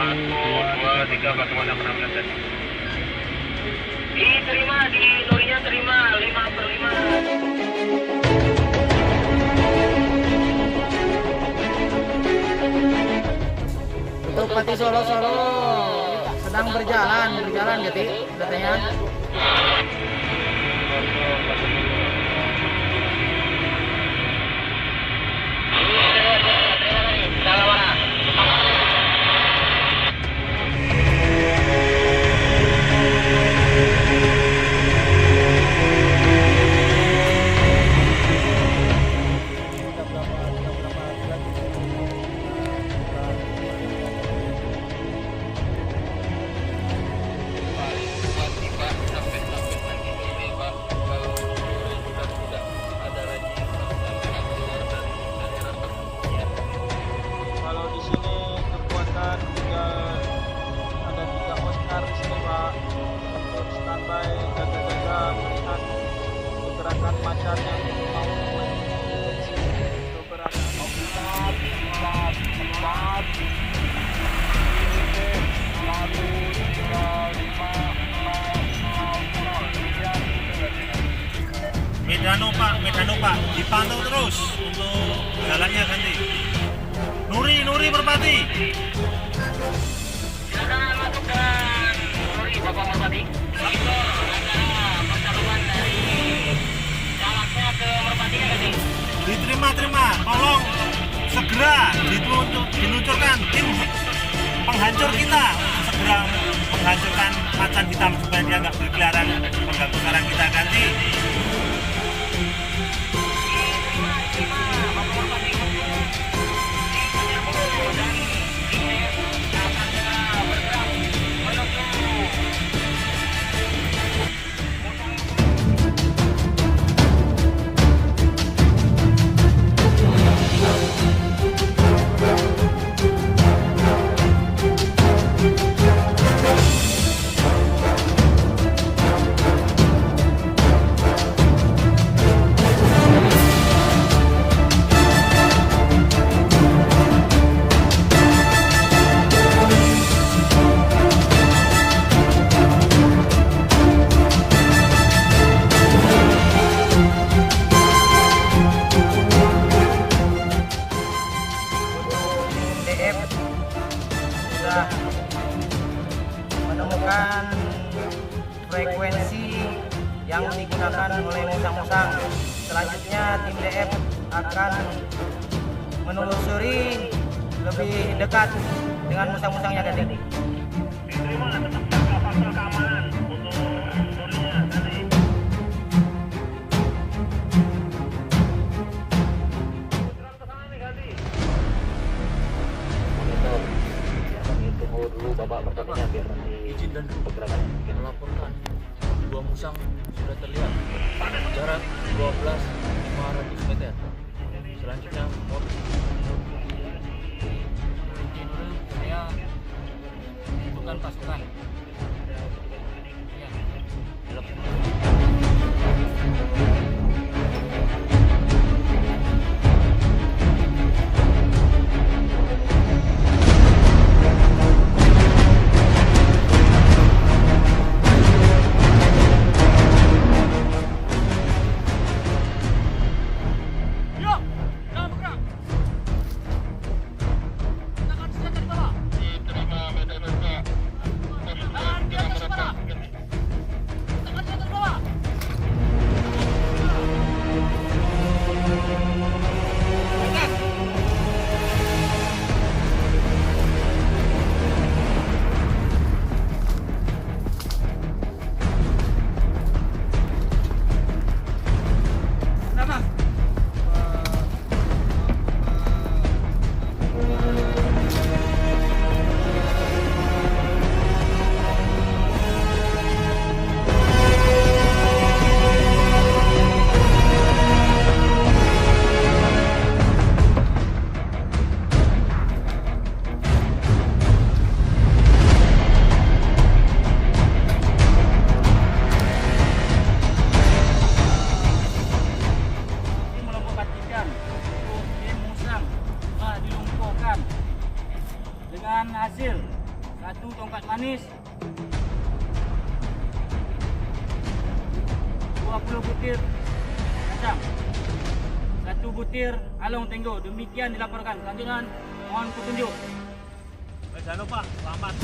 dua, tiga, bagaimana penampilan? Diterima, di lorinya terima 5/5. Untuk Pati Solo sedang berjalan Gati katanya. Kalau di sini kekuatan ada 3 Oscar di sini Pak, untuk standby jaga-jaga melihat pergerakan macan yang mau mendeteksi keberadaan. Medano Pak, dipantau terus untuk jalannya ganti. Nuri Merpati. Silakan masukkan lori Bapak Merpati. Sektor ada percalonan dari calegnya ke Merpati ya tadi. Diterima, tolong segera diluncurkan tim penghancur kita untuk segera menghancurkan macan hitam supaya dia nggak berkeliaran mengganggu sarang kita ganti. DF sudah menemukan frekuensi yang digunakan oleh musang-musang. Selanjutnya tim DF akan menelusuri lebih dekat dengan musang-musangnya Ganti. Diterima, tetap jaga faktor keamanan untuk lorinya tadi. Tunggu dulu Bapak Merpatinya biar nanti izin dan pergerakan melaporkan 2 musang sudah terlihat jarak 12.500 meter. Selanjutnya saya bukan pasukan ya, 20 butir kacang, 1 butir along tenggo. Demikian dilaporkan. Selanjutnya mohon petunjuk. Jangan lupa selamat